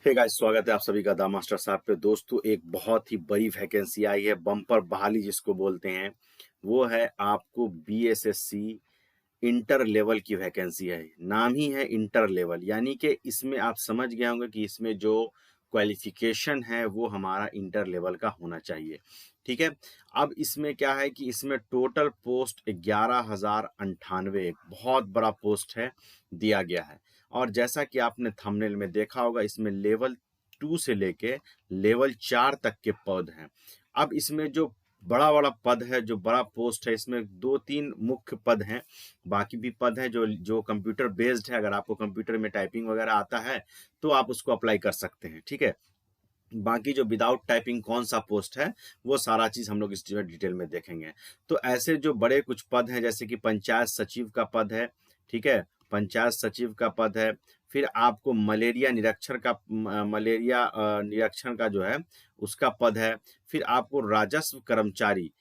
Hey guys, स्वागत है आप सभी का द मास्टर साहब पे। दोस्तों, एक बहुत ही बड़ी वैकेंसी आई है, बम्पर बहाली जिसको बोलते हैं। वो है आपको बीएसएससी इंटर लेवल की वैकेंसी है। नाम ही है इंटर लेवल, यानी कि इसमें आप समझ गए होंगे कि इसमें जो क्वालिफिकेशन है वो हमारा इंटर लेवल का होना चाहिए। ठीक है। अब इसमें क्या है कि इसमें टोटल पोस्ट 11,098, एक बहुत बड़ा पोस्ट है, दिया गया है। और जैसा कि आपने थंबनेल में देखा होगा, इसमें लेवल 2 से लेके लेवल 4 तक के पद हैं। अब इसमें जो बड़ा बड़ा पद है, जो बड़ा पोस्ट है, इसमें 2-3 मुख्य पद हैं। बाकी भी पद हैं जो जो कंप्यूटर बेस्ड है। अगर आपको कंप्यूटर में टाइपिंग वगैरह आता है तो आप उसको अप्लाई कर सकते हैं। ठीक है। बाकी जो विदाउट टाइपिंग कौन सा पोस्ट है, वो सारा चीज हम लोग इस डिटेल में देखेंगे। तो ऐसे जो बड़े कुछ पद हैं, जैसे कि पंचायत सचिव का पद है। ठीक है। पंचायत सचिव का पद है। फिर आपको मलेरिया निरीक्षण का मलेरिया निरीक्षण का जो है उसका पद है। फिर आपको राजस्व कर्मचारी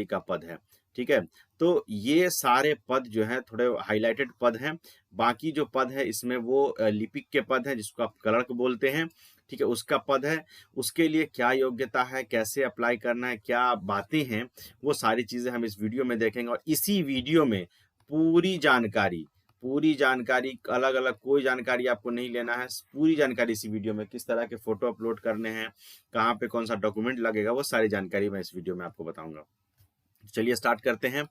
का पद है। ठीक है। तो ये सारे पद जो है थोड़े हाईलाइटेड पद हैं। बाकी जो पद है इसमें वो लिपिक के पद है, जिसको आप क्लर्क बोलते हैं। ठीक है, उसका पद है। उसके लिए क्या योग्यता है, कैसे अप्लाई करना है, क्या बातें हैं, वो सारी चीजें हम इस वीडियो में देखेंगे। और इसी वीडियो में पूरी जानकारी अलग अलग कोई जानकारी आपको नहीं लेना है। पूरी जानकारी इसी वीडियो में, किस तरह के फोटो अपलोड करने हैं, कहाँ पे कौन सा डॉक्यूमेंट लगेगा, वो सारी जानकारी मैं इस वीडियो में आपको बताऊंगा। चलिए स्टार्ट करते हैं।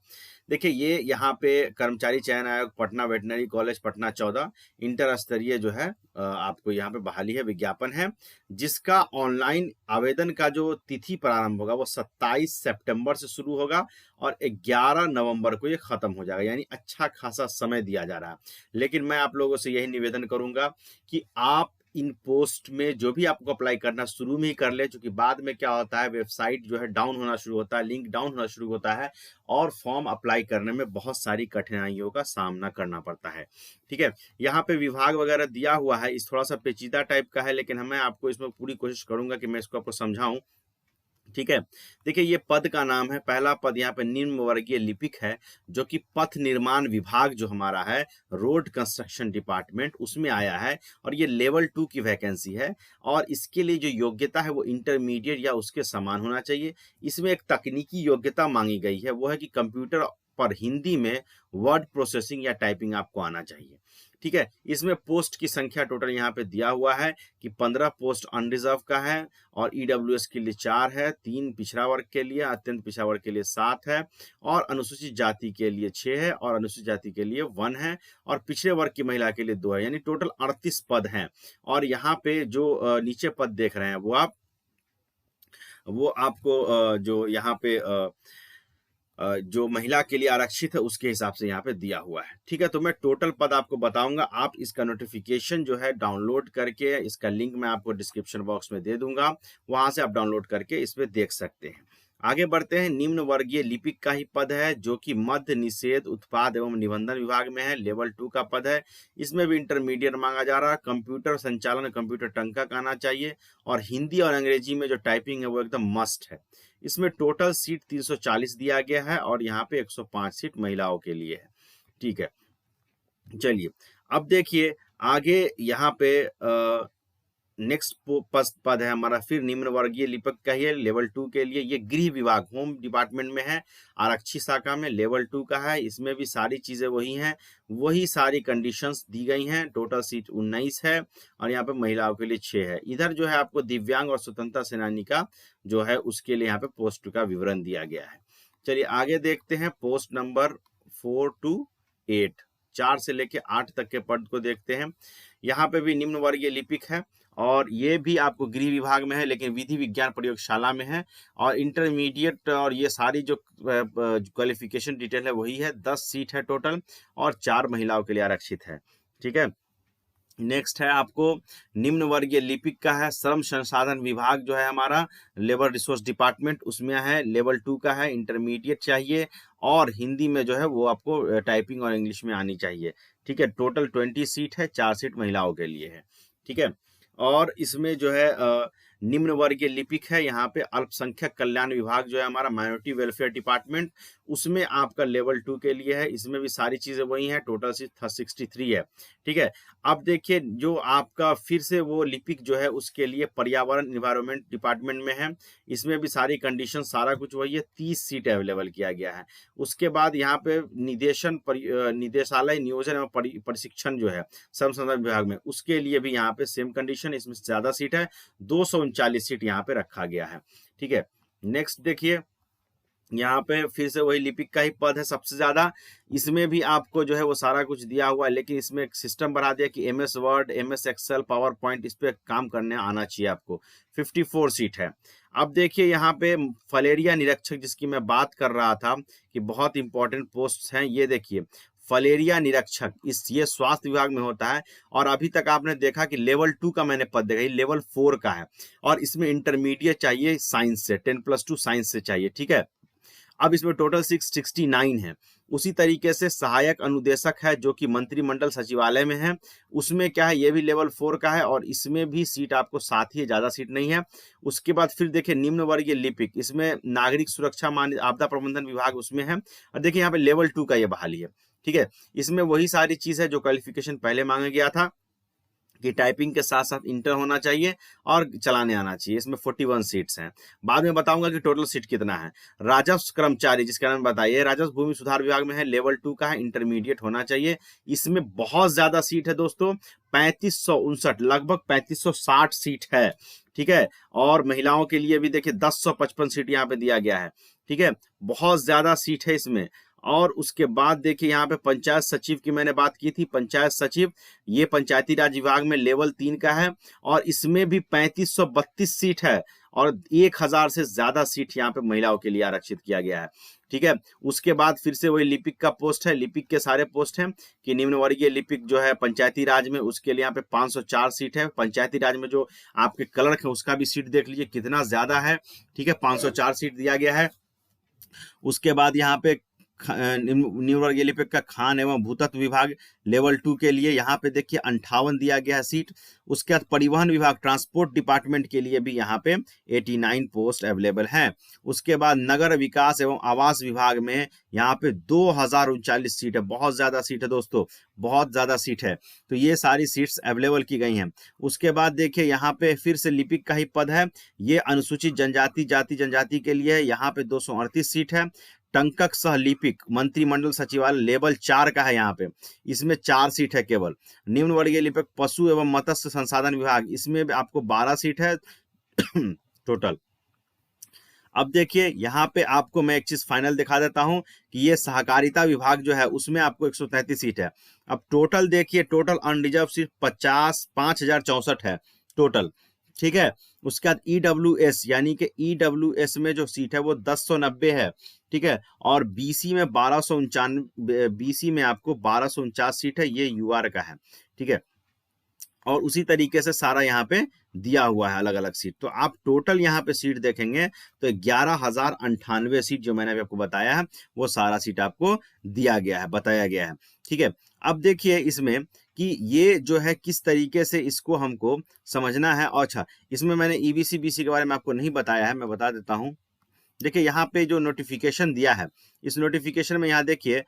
देखिए, ये यहाँ पे कर्मचारी चयन आयोग Patna veterinary college Patna 14 inter स्तरीय जो है आपको यहाँ पे बहाली है, विज्ञापन है, जिसका ऑनलाइन आवेदन का जो तिथि प्रारंभ होगा वो 27 सितंबर से शुरू होगा और 11 नवंबर को ये खत्म हो जाएगा। यानी अच्छा खासा समय दिया जा रहा है। लेकिन मैं आप लोगों से यही निवेदन करूंगा कि आप इन पोस्ट में जो भी आपको अप्लाई करना शुरू में ही कर ले, क्योंकि बाद में क्या होता है, वेबसाइट जो है डाउन होना शुरू होता है, लिंक डाउन होना शुरू होता है और फॉर्म अप्लाई करने में बहुत सारी कठिनाइयों का सामना करना पड़ता है। ठीक है। यहाँ पे विभाग वगैरह दिया हुआ है, इस थोड़ा सा पेचीदा टाइप का है, लेकिन मैं आपको इसमें पूरी कोशिश करूंगा कि मैं इसको आपको समझाऊं। ठीक है। देखिए, ये पद का नाम है, पहला पद यहाँ पे निम्न वर्गीय लिपिक है, जो कि पथ निर्माण विभाग जो हमारा है, रोड कंस्ट्रक्शन डिपार्टमेंट, उसमें आया है। और ये लेवल 2 की वैकेंसी है। और इसके लिए जो योग्यता है वो इंटरमीडिएट या उसके समान होना चाहिए। इसमें एक तकनीकी योग्यता मांगी गई है, वो है कि कंप्यूटर पर हिंदी में वर्ड प्रोसेसिंग या टाइपिंग आपको आना चाहिए। ठीक है। इसमें पोस्ट की संख्या टोटल यहाँ पे दिया हुआ है कि 15 पोस्ट अनरिजर्व का है और ईडब्ल्यूएस के लिए 4 है, 3 पिछड़ा वर्ग के लिए, अत्यंत पिछड़ा वर्ग के लिए 7 है, और अनुसूचित जाति के लिए 6 है, और अनुसूचित जाति के लिए 1 है, और पिछड़े वर्ग की महिला के लिए 2 है। यानी टोटल 38 पद हैं। और यहाँ पे जो नीचे पद देख रहे हैं वो आपको जो यहाँ पे जो महिला के लिए आरक्षित है उसके हिसाब से यहाँ पे दिया हुआ है। ठीक है। तो मैं टोटल पद आपको बताऊंगा। आप इसका नोटिफिकेशन जो है डाउनलोड करके, इसका लिंक मैं आपको डिस्क्रिप्शन बॉक्स में दे दूंगा, वहां से आप डाउनलोड करके इसमें देख सकते हैं। आगे बढ़ते हैं। निम्न वर्गीय लिपिक का ही पद है, जो कि मध्य निषेध उत्पाद एवं निबंधन विभाग में है, लेवल 2 का पद है। इसमें भी इंटरमीडिएट मांगा जा रहा है। कंप्यूटर संचालन, कंप्यूटर टंका का आना चाहिए, और हिंदी और अंग्रेजी में जो टाइपिंग है वो एकदम मस्ट है। इसमें टोटल सीट 340 दिया गया है और यहाँ पे 105 सीट महिलाओं के लिए है। ठीक है। चलिए, अब देखिए आगे यहाँ पे नेक्स्ट पद है हमारा फिर निम्न वर्गीय लिपिक का ही है, लेवल 2 के लिए। ये गृह विभाग, होम डिपार्टमेंट में है, आरक्षी शाखा में, लेवल 2 का है। इसमें भी सारी चीजें वही हैं, वही सारी कंडीशंस दी गई हैं। टोटल सीट 19 है और यहाँ पे महिलाओं के लिए 6 है। इधर जो है आपको दिव्यांग और स्वतंत्रता सेनानी का जो है उसके लिए यहाँ पे पोस्ट का विवरण दिया गया है। चलिए आगे देखते हैं। पोस्ट नंबर 4 to 8, 4 से लेके 8 तक के पद को देखते हैं। यहाँ पे भी निम्न वर्गीय लिपिक है और ये भी आपको गृह विभाग में है, लेकिन विधि विज्ञान प्रयोगशाला में है। और इंटरमीडिएट और ये सारी जो क्वालिफिकेशन डिटेल है वही है। 10 सीट है टोटल और 4 महिलाओं के लिए आरक्षित है। ठीक है। नेक्स्ट है आपको निम्न वर्गीय लिपिक का है, श्रम संसाधन विभाग जो है हमारा, लेबर रिसोर्स डिपार्टमेंट, उसमें है, लेवल 2 का है, इंटरमीडिएट चाहिए, और हिंदी में जो है वो आपको टाइपिंग और इंग्लिश में आनी चाहिए। ठीक है। टोटल 20 सीट है, 4 सीट महिलाओं के लिए है। ठीक है। और इसमें जो है निम्न वर्गीय लिपिक है, यहाँ पे अल्पसंख्यक कल्याण विभाग जो है हमारा माइनॉरिटी वेलफेयर डिपार्टमेंट, उसमें आपका लेवल 2 के लिए है। इसमें भी सारी चीजें वही हैं, टोटल 63 है। ठीक है, अब देखिए जो आपका फिर से वो लिपिक जो है उसके लिए पर्यावरण इन्वायरमेंट डिपार्टमेंट में है, इसमें भी सारी कंडीशन सारा कुछ वही है, 30 सीट अवेलेबल किया गया है। उसके बाद यहाँ पे निदेशालय नियोजन एवं प्रशिक्षण जो है श्रम संसाधन विभाग में, उसके लिए भी यहाँ पे सेम कंडीशन, इसमें ज्यादा सीट है, 239 सीट यहाँ पे रखा गया है। ठीक है, नेक्स्ट देखिए, यहाँ पे फिर से वही लिपिक का ही पद है सबसे ज्यादा, इसमें भी आपको जो है वो सारा कुछ दिया हुआ है, लेकिन इसमें एक सिस्टम बढ़ा दिया कि MS Word, MS Excel, PowerPoint, इस पे काम करने आना चाहिए आपको। 54 सीट है। अब देखिए यहाँ पे फलेरिया निरीक्षक जिसकी मैं बात कर रहा था कि बहुत इंपॉर्टेंट पोस्ट हैं, ये देखिए फलेरिया निरीक्षक, ये स्वास्थ्य विभाग में होता है, और अभी तक आपने देखा कि लेवल 2 का मैंने पद देखा, ये लेवल 4 का है, और इसमें इंटरमीडिएट चाहिए साइंस से, 10+2 साइंस से चाहिए। ठीक है, अब इसमें टोटल 669 है। उसी तरीके से सहायक अनुदेशक है जो कि मंत्रिमंडल सचिवालय में है, उसमें क्या है, ये भी लेवल 4 का है, और इसमें भी सीट आपको 7 ही है, ज्यादा सीट नहीं है। उसके बाद फिर देखिए निम्न वर्गीय लिपिक, इसमें नागरिक सुरक्षा आपदा प्रबंधन विभाग उसमें है, और देखिए यहाँ पे लेवल 2 का ये बहाली है। ठीक है, इसमें वही सारी चीज है जो क्वालिफिकेशन पहले मांगा गया था कि टाइपिंग के साथ साथ इंटर होना चाहिए और चलाने आना चाहिए। इसमें 41 सीट्स हैं। बाद में बताऊंगा कि टोटल सीट कितना है। राजस्व कर्मचारी जिसका नाम बताइए, राजस्व भूमि सुधार विभाग में है, लेवल 2 का है, इंटरमीडिएट होना चाहिए। इसमें बहुत ज्यादा सीट है दोस्तों, 3559, लगभग 3560 सीट है। ठीक है, और महिलाओं के लिए भी देखिए 1055 सीट यहाँ पे दिया गया है। ठीक है, बहुत ज्यादा सीट है इसमें। और उसके बाद देखिए यहाँ पे पंचायत सचिव की मैंने बात की थी, पंचायत सचिव ये पंचायती राज विभाग में लेवल 3 का है, और इसमें भी 3532 सीट है, और 1000 से ज्यादा सीट यहाँ पे महिलाओं के लिए आरक्षित किया गया है। ठीक है, उसके बाद फिर से वही लिपिक का पोस्ट है, लिपिक के सारे पोस्ट हैं कि निम्न वर्गीय लिपिक जो है पंचायती राज में, उसके लिए यहाँ पे 504 सीट है। पंचायती राज में जो आपके क्लर्क है उसका भी सीट देख लीजिए कितना ज्यादा है। ठीक है, 504 सीट दिया गया है। उसके बाद यहाँ पे निम्न वर्गीय लिपिक का खान एवं भूतत्व विभाग लेवल 2 के लिए यहाँ पे देखिए 58 दिया गया है सीट। उसके बाद परिवहन विभाग ट्रांसपोर्ट डिपार्टमेंट के लिए भी यहाँ पे 89 पोस्ट अवेलेबल है। उसके बाद नगर विकास एवं आवास विभाग में यहाँ पे 2039 सीट है, बहुत ज्यादा सीट है दोस्तों, बहुत ज्यादा सीट है। तो ये सारी सीट्स अवेलेबल की गई हैं। उसके बाद देखिए यहाँ पे फिर से लिपिक का ही पद है, ये अनुसूचित जनजाति जाति जनजाति के लिए है, यहाँ पे 238 सीट है। टंकक सह लिपिक मंत्रिमंडल सचिवालय लेवल 4 का है, यहाँ पे इसमें 4 सीट है केवल। निम्न वर्गीय लिपिक पशु एवं मत्स्य संसाधन विभाग, इसमें आपको 12 सीट है टोटल। अब देखिए यहाँ पे आपको मैं एक चीज फाइनल दिखा देता हूं कि ये सहकारिता विभाग जो है उसमें आपको 133 सीट है। अब टोटल देखिए, टोटल अनरिजर्व सीट 5064 है टोटल। ठीक है, उसके बाद ईडब्ल्यूएस यानी कि ईडब्ल्यूएस में जो सीट है वो 1090 है। ठीक है, और बीसी में 1299, बीसी में आपको 1249 सीट है, ये यूआर का है। ठीक है, और उसी तरीके से सारा यहाँ पे दिया हुआ है अलग अलग सीट। तो आप टोटल यहाँ पे सीट देखेंगे तो 11,098 सीट जो मैंने अभी आपको बताया है वो सारा सीट आपको दिया गया है, बताया गया है। ठीक है, अब देखिए इसमें कि ये जो है किस तरीके से इसको हमको समझना है। और अच्छा, इसमें मैंने ईबीसी बीसी के बारे में आपको नहीं बताया है, मैं बता देता हूँ। देखिए यहाँ पे जो नोटिफिकेशन दिया है, इस नोटिफिकेशन में यहाँ देखिए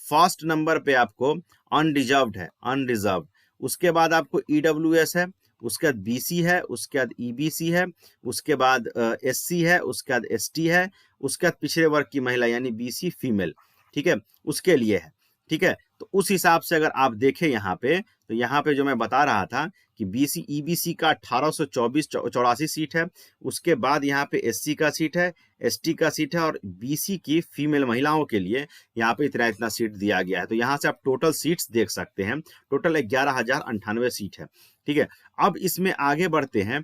फर्स्ट नंबर पे आपको अनरिजर्व्ड है, अनरिजर्व्ड। उसके बाद आपको ईडब्ल्यूएस है, उसके बाद बीसी है, उसके बाद ईबीसी है, उसके बाद एससी है, उसके बाद एसटी है, उसके बाद पिछड़े वर्ग की महिला यानी बीसी फीमेल। ठीक है, उसके लिए है। ठीक है, तो उस हिसाब से अगर आप देखें यहाँ पे, तो यहाँ पे जो मैं बता रहा था कि बीसी ईबीसी का 1884 सीट है। उसके बाद यहाँ पे एससी का सीट है, एसटी का सीट है, और बीसी की फीमेल महिलाओं के लिए यहाँ पे इतना इतना सीट दिया गया है। तो यहाँ से आप टोटल सीट्स देख सकते हैं, टोटल 11,098 सीट है। ठीक है, अब इसमें आगे बढ़ते हैं।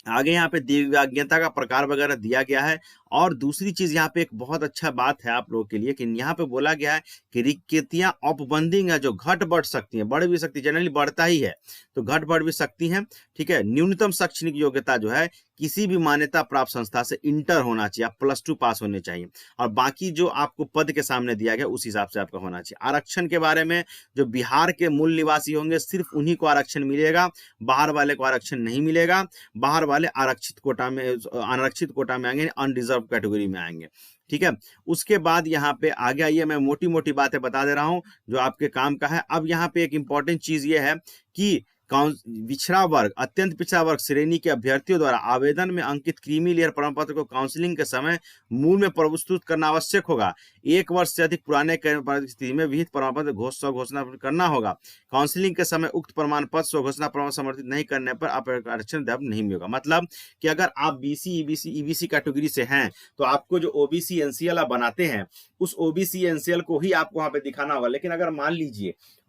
आगे यहाँ पे दिव्यांगता का प्रकार वगैरह दिया गया है, और दूसरी चीज यहाँ पे एक बहुत अच्छा बात है आप लोगों के लिए कि यहाँ पे बोला गया है कि रिक्तियां अपबंदिंग है, जो घट बढ़ सकती हैं, बढ़ भी सकती है, जनरली बढ़ता ही है तो घट बढ़ भी सकती हैं। ठीक है, न्यूनतम शैक्षणिक योग्यता जो है किसी भी मान्यता प्राप्त संस्था से इंटर होना चाहिए, आप +2 पास होने चाहिए, और बाकी जो आपको पद के सामने दिया गया उस हिसाब से आपका होना चाहिए। आरक्षण के बारे में, जो बिहार के मूल निवासी होंगे सिर्फ उन्हीं को आरक्षण मिलेगा, बाहर वाले को आरक्षण नहीं मिलेगा। बाहर वाले आरक्षित कोटा में आएंगे, अनरिजर्व कैटेगरी में आएंगे। ठीक है, उसके बाद यहाँ पे आगे आइए, मैं मोटी मोटी बातें बता दे रहा हूँ जो आपके काम का है। अब यहाँ पे एक इंपॉर्टेंट चीज ये है कि पिछड़ा वर्ग, अत्यंत पिछड़ा वर्ग श्रेणी के अभ्यर्थियों द्वारा आवेदन में अंकित क्रीमी लेयर प्रमाण पत्र को काउंसलिंग के समय मूल में प्रस्तुत करना आवश्यक होगा। 1 वर्ष से अधिक पुराने स्थिति में विहित प्रमाण पत्र घोषणा करना होगा। काउंसलिंग के समय उक्त प्रमाण पत्र घोषणा प्रमाण समर्थित नहीं करने पर आप आरक्षण नहीं मिलेगा। मतलब कि अगर आप BC, EBC, EBC कैटेगरी से हैं तो आपको जो OBC NCL आप बनाते हैं उस OBC NCL को ही आपको वहां पे दिखाना होगा। लेकिन अगर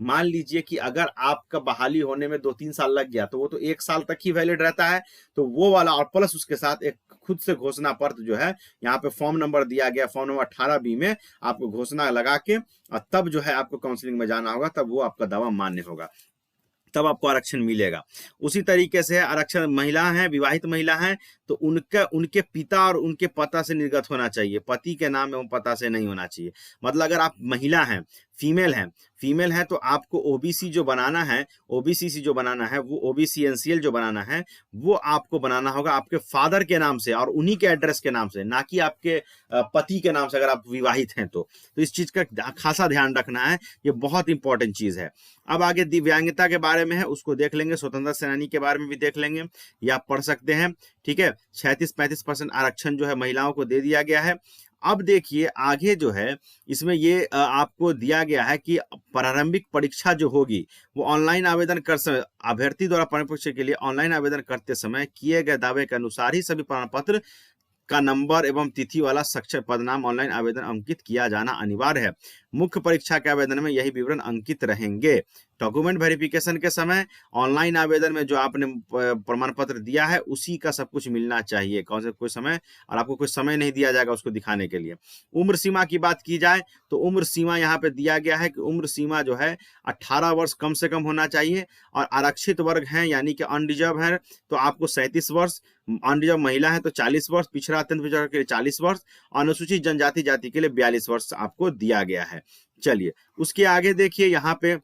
मान लीजिए कि अगर आपका बहाली होने में 2-3 साल लग गया तो वो तो 1 साल तक ही वैलिड रहता है, तो वो वाला, और प्लस उसके साथ एक खुद से घोषणा पत्र जो है, यहाँ पे फॉर्म नंबर दिया गया, फॉर्म नंबर 18B में आपको घोषणा लगा के और तब जो है आपको काउंसलिंग में जाना होगा, तब वो आपका दावा मान्य होगा, तब आपको आरक्षण मिलेगा। उसी तरीके से आरक्षण महिला है, विवाहित महिला है तो उनके पिता और उनके पता से निर्गत होना चाहिए, पति के नाम एवं पता से नहीं होना चाहिए। मतलब अगर आप महिला हैं, फीमेल है तो आपको OBC जो बनाना है, OBCC जो बनाना है, वो OBC NCL जो बनाना है वो आपको बनाना होगा आपके फादर के नाम से और उन्हीं के एड्रेस के नाम से, ना कि आपके पति के नाम से अगर आप विवाहित हैं तो इस चीज का खासा ध्यान रखना है, ये बहुत इंपॉर्टेंट चीज है। अब आगे दिव्यांगता के बारे में है, उसको देख लेंगे, स्वतंत्रता सेनानी के बारे में भी देख लेंगे, या पढ़ सकते हैं। ठीक है, 36-35% आरक्षण जो है महिलाओं को दे दिया गया है। अब देखिए आगे जो है इसमें ये आपको दिया गया है कि प्रारंभिक परीक्षा जो होगी वो ऑनलाइन आवेदन कर समय, अभ्यर्थी द्वारा परीक्षा के लिए ऑनलाइन आवेदन करते समय किए गए दावे के अनुसार ही सभी प्रमाण पत्र का नंबर एवं तिथि वाला साक्षर पदनाम ऑनलाइन आवेदन अंकित किया जाना अनिवार्य है। मुख्य परीक्षा के आवेदन में यही विवरण अंकित रहेंगे। डॉक्यूमेंट वेरिफिकेशन के समय ऑनलाइन आवेदन में जो आपने प्रमाण पत्र दिया है उसी का सब कुछ मिलना चाहिए, कौन से कोई समय, और आपको कोई समय नहीं दिया जाएगा उसको दिखाने के लिए। उम्र सीमा की बात की जाए तो उम्र सीमा यहाँ पे दिया गया है कि उम्र सीमा जो है 18 वर्ष कम से कम होना चाहिए, और आरक्षित वर्ग है यानी कि अनरिजर्व है तो आपको 37 वर्ष, अनरिजर्व महिला है तो 40 वर्ष, पिछड़ा अत्यंत पिछड़ा के लिए 40 वर्ष, अनुसूचित जनजाति जाति के लिए 42 वर्ष आपको दिया गया है। चलिए उसके आगे देखिए, यहाँ पे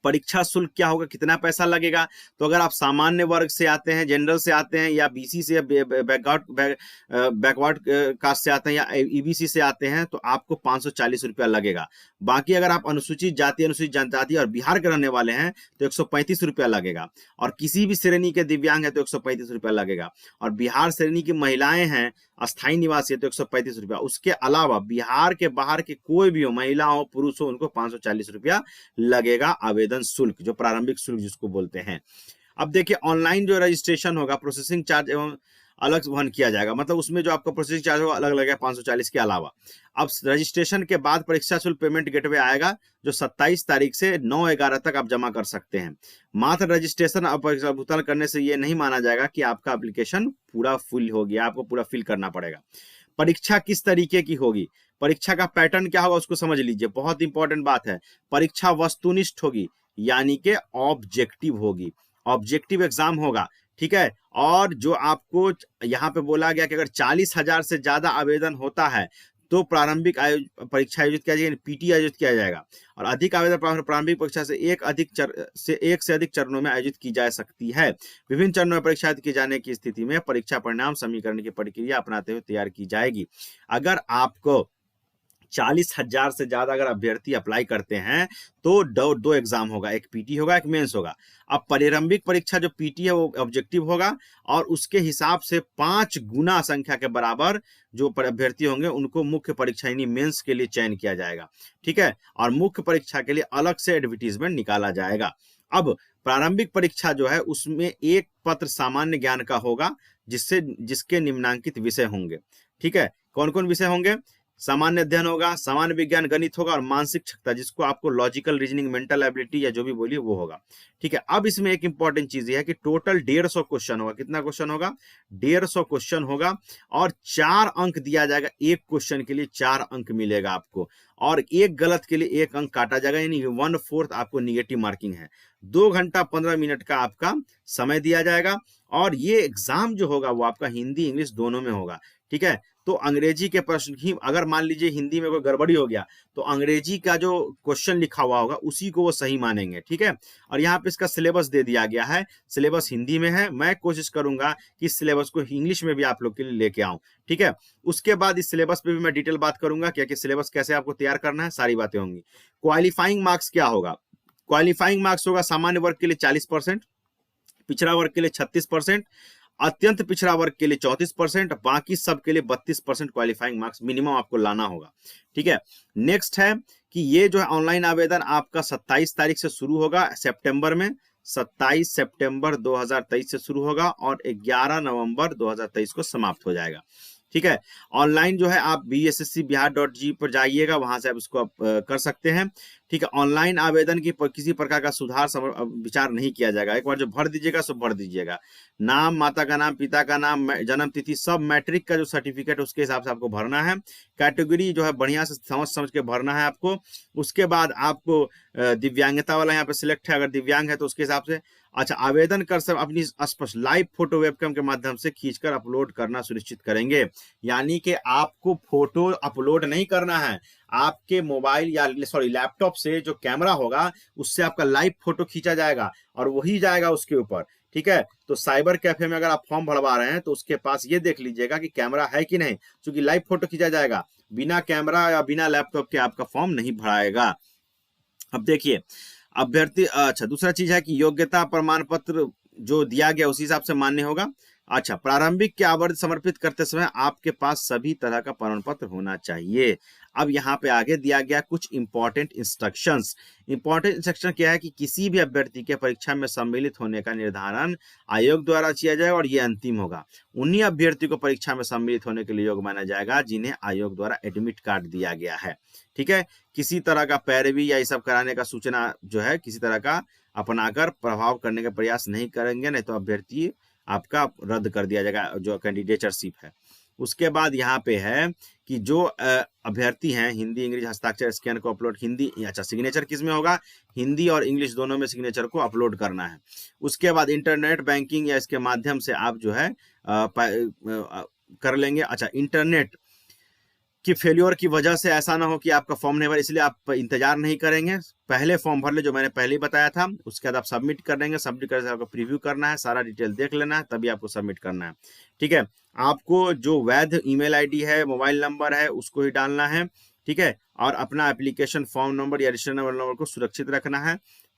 परीक्षा शुल्क क्या होगा, कितना पैसा लगेगा। तो अगर आप सामान्य वर्ग से आते हैं, जनरल से आते हैं, या BC से, बैकवर्ड कास्ट से आते हैं, या EBC से आते हैं तो आपको 540 रुपया लगेगा। बाकी अगर आप अनुसूचित जाति, अनुसूचित जनजाति और बिहार के रहने वाले हैं तो 135 रुपया लगेगा, और किसी भी श्रेणी के दिव्यांग है तो 135 रुपया लगेगा, और बिहार श्रेणी की महिलाएं हैं, अस्थायी निवासी है तो 135 रुपया। उसके अलावा बिहार के बाहर के कोई भी हो, महिला हो पुरुष हो, उनको 540 रुपया लगेगा आवेदन शुल्क, जो प्रारंभिक शुल्क जिसको बोलते हैं। अब देखिए ऑनलाइन जो रजिस्ट्रेशन होगा, प्रोसेसिंग चार्ज एवं अलग वहन किया जाएगा, मतलब उसमें जो आपका प्रोसेसिंग चार्ज होगा अलग लगेगा 540 के अलावा। अब रजिस्ट्रेशन के बाद परीक्षा शुल्क पेमेंट गेटवे आएगा जो 27 तारीख से 9/11 तक आप जमा कर सकते हैं। मात्र रजिस्ट्रेशन और परीक्षा भुगतान करने से ये नहीं माना जाएगा कि आपका एप्लीकेशन पूरा फुल हो गया, आपको पूरा फिल करना पड़ेगा। परीक्षा किस तरीके की होगी, परीक्षा का पैटर्न क्या होगा उसको समझ लीजिए, बहुत इंपॉर्टेंट बात है। परीक्षा वस्तुनिष्ठ होगी यानी कि ऑब्जेक्टिव होगी, ऑब्जेक्टिव एग्जाम होगा। ठीक है, और जो आपको यहाँ पे बोला गया कि अगर 40,000 से ज्यादा आवेदन होता है तो प्रारंभिक परीक्षा आयोजित किया जाएगा, PT आयोजित किया जाएगा, और अधिक आवेदन प्रारंभिक परीक्षा से एक से अधिक चरणों में आयोजित की जा सकती है। विभिन्न चरणों में परीक्षा आयोजित किए जाने की स्थिति में परीक्षा परिणाम समीकरण की प्रक्रिया अपनाते हुए तैयार की जाएगी। अगर आपको 40,000 से ज्यादा अगर अभ्यर्थी अप्लाई करते हैं तो दो एग्जाम होगा, एक PT होगा, एक मेंस होगा। अब प्रारंभिक परीक्षा जो PT है वो ऑब्जेक्टिव होगा, और उसके हिसाब से 5 गुना संख्या के बराबर जो अभ्यर्थी होंगे उनको मुख्य परीक्षा यानी मेंस के लिए चयन किया जाएगा। ठीक है, और मुख्य परीक्षा के लिए अलग से एडवर्टीजमेंट निकाला जाएगा। अब प्रारंभिक परीक्षा जो है उसमें एक पत्र सामान्य ज्ञान का होगा जिसके निम्नांकित विषय होंगे। ठीक है, कौन कौन विषय होंगे, सामान्य अध्ययन होगा, सामान्य विज्ञान गणित होगा और मानसिक क्षमता जिसको आपको लॉजिकल रीजनिंग, मेंटल एबिलिटी या जो भी बोलिए वो होगा। ठीक है, अब इसमें एक इंपॉर्टेंट चीज ये है कि टोटल 150 क्वेश्चन होगा। कितना क्वेश्चन होगा? 150 क्वेश्चन होगा और 4 अंक दिया जाएगा। एक क्वेश्चन के लिए 4 अंक मिलेगा आपको और एक गलत के लिए 1 अंक काटा जाएगा, यानी 1/4 आपको निगेटिव मार्किंग है। 2 घंटा 15 मिनट का आपका समय दिया जाएगा और ये एग्जाम जो होगा वो आपका हिंदी इंग्लिश दोनों में होगा। ठीक है, तो अंग्रेजी के प्रश्न ही अगर मान लीजिए हिंदी में कोई गड़बड़ी हो गया तो अंग्रेजी का जो क्वेश्चन लिखा हुआ होगा उसी को वो सही मानेंगे। ठीक है, और यहाँ पे इसका सिलेबस दे दिया गया है। सिलेबस हिंदी में है, मैं कोशिश करूंगा कि इस सिलेबस को इंग्लिश में भी आप लोग के लिए लेके आऊं। ठीक है, उसके बाद इस सिलेबस पे भी मैं डिटेल बात करूंगा कि सिलेबस कैसे आपको तैयार करना है, सारी बातें होंगी। क्वालिफाइंग मार्क्स क्या होगा? क्वालिफाइंग मार्क्स होगा सामान्य वर्ग के लिए 40%, पिछड़ा वर्ग के लिए 36%, अत्यंत पिछड़ा वर्ग के लिए 34%, बाकी सब के लिए 32% क्वालिफाइंग मार्क्स मिनिमम आपको लाना होगा। ठीक है, नेक्स्ट है कि ये जो है ऑनलाइन आवेदन आपका 27 तारीख से शुरू होगा सितंबर में, 27 सितंबर 2023 से शुरू होगा और 11 नवंबर 2023 को समाप्त हो जाएगा। ठीक है, ऑनलाइन जो है आप bsscbihar.gov पर जाइएगा, वहां से आप इसको कर सकते हैं। ठीक है, ऑनलाइन आवेदन की किसी प्रकार का सुधार विचार नहीं किया जाएगा। एक बार जो भर दीजिएगा सो भर दीजिएगा। नाम, माता का नाम, पिता का नाम, जन्म तिथि सब मैट्रिक का जो सर्टिफिकेट उसके हिसाब से आपको भरना है। कैटेगरी जो है बढ़िया से समझ के भरना है आपको। उसके बाद आपको दिव्यांगता वाला यहाँ पे सिलेक्ट है, अगर दिव्यांग है तो उसके हिसाब से। अच्छा, आवेदन कर सब अपनी स्पष्ट लाइव फोटो वेबकैम के माध्यम से खींचकर अपलोड करना सुनिश्चित करेंगे। यानी कि आपको फोटो अपलोड नहीं करना है, आपके मोबाइल या सॉरी लैपटॉप से जो कैमरा होगा उससे आपका लाइव फोटो खींचा जाएगा और वही जाएगा उसके ऊपर। ठीक है, तो साइबर कैफे में अगर आप फॉर्म भरवा रहे हैं तो उसके पास ये देख लीजिएगा कि कैमरा है कि नहीं, क्योंकि लाइव फोटो खींचा जाएगा। बिना कैमरा या बिना लैपटॉप के आपका फॉर्म नहीं भराएगा। अब देखिए अभ्यर्थी, अच्छा दूसरा चीज है कि योग्यता प्रमाण पत्र जो दिया गया उसी हिसाब से मान्य होगा। अच्छा, प्रारंभिक के आवर्त समर्पित करते समय आपके पास सभी तरह का प्रमाण पत्र होना चाहिए। अब यहाँ पे आगे दिया गया कुछ इंपॉर्टेंट इंस्ट्रक्शंस। इंपॉर्टेंट इंस्ट्रक्शन क्या है कि किसी भी अभ्यर्थी के परीक्षा में सम्मिलित होने का निर्धारण आयोग द्वारा किया जाएगा और ये अंतिम होगा। उन्हीं अभ्यर्थी को परीक्षा में सम्मिलित होने के लिए योग्य माना जाएगा जिन्हें आयोग द्वारा एडमिट कार्ड दिया गया है। ठीक है, किसी तरह का पैरवी या ये सब कराने का सूचना जो है किसी तरह का अपनाकर प्रभाव करने का प्रयास नहीं करेंगे, नहीं तो अभ्यर्थी आपका रद्द कर दिया जाएगा जो कैंडिडेटशिप है। उसके बाद यहाँ पे है कि जो अभ्यर्थी हैं हिंदी इंग्लिश हस्ताक्षर स्कैन को अपलोड हिंदी, अच्छा सिग्नेचर किस में होगा? हिंदी और इंग्लिश दोनों में सिग्नेचर को अपलोड करना है। उसके बाद इंटरनेट बैंकिंग या इसके माध्यम से आप जो है कर लेंगे। अच्छा, इंटरनेट कि फेल्योर की वजह से ऐसा ना हो कि आपका फॉर्म नहीं भर, इसलिए आप इंतजार नहीं करेंगे, पहले फॉर्म भर ले जो मैंने पहले ही बताया था। उसके बाद आप सबमिट कर देंगे, सबमिट करके आपको प्रीव्यू करना है, सारा डिटेल देख लेना है, तभी आपको सबमिट करना है। ठीक है, आपको जो वैध ईमेल आईडी है, मोबाइल नंबर है, उसको ही डालना है। ठीक है, और अपना एप्लीकेशन फॉर्म नंबर या रजिस्टर नंबर को सुरक्षित रखना है।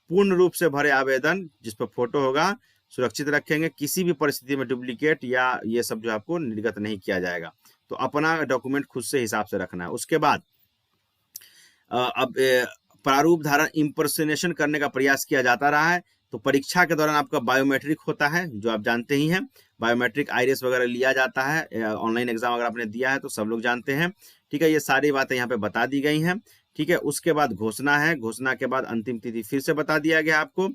पूर्ण रूप से भरे आवेदन जिस पर फोटो होगा सुरक्षित रखेंगे, किसी भी परिस्थिति में डुप्लीकेट या ये सब जो आपको निर्गत नहीं किया जाएगा। तो अपना डॉक्यूमेंट खुद से हिसाब से रखना है। उसके बाद अब प्रारूप धारण इम्पर्सनेशन करने का प्रयास किया जाता रहा है। तो परीक्षा के दौरान आपका बायोमेट्रिक होता है, जो आप जानते ही हैं, बायोमेट्रिक आइरिस वगैरह लिया जाता है। ऑनलाइन एग्जाम अगर आपने दिया है तो सब लोग जानते हैं। ठीक है, ये सारी बातें यहाँ पे बता दी गई हैं। ठीक है, उसके बाद घोषणा है, घोषणा के बाद अंतिम तिथि फिर से बता दिया गया आपको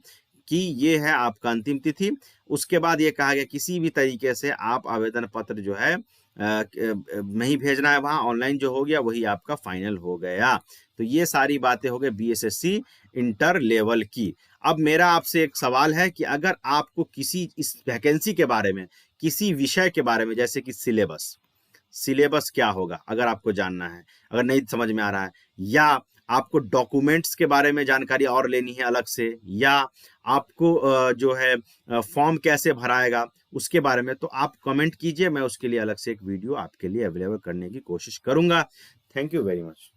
कि ये है आपका अंतिम तिथि। उसके बाद ये कहा गया किसी भी तरीके से आप आवेदन पत्र जो है नहीं भेजना है, वहां ऑनलाइन जो हो गया वही आपका फाइनल हो गया। तो ये सारी बातें हो गई बीएसएससी इंटर लेवल की। अब मेरा आपसे एक सवाल है कि अगर आपको किसी इस वैकेंसी के बारे में, किसी विषय के बारे में, जैसे कि सिलेबस क्या होगा अगर आपको जानना है, अगर नहीं समझ में आ रहा है, या आपको डॉक्यूमेंट्स के बारे में जानकारी और लेनी है अलग से, या आपको जो है फॉर्म कैसे भराएगा उसके बारे में, तो आप कमेंट कीजिए, मैं उसके लिए अलग से एक वीडियो आपके लिए अवेलेबल करने की कोशिश करूंगा। Thank you very much.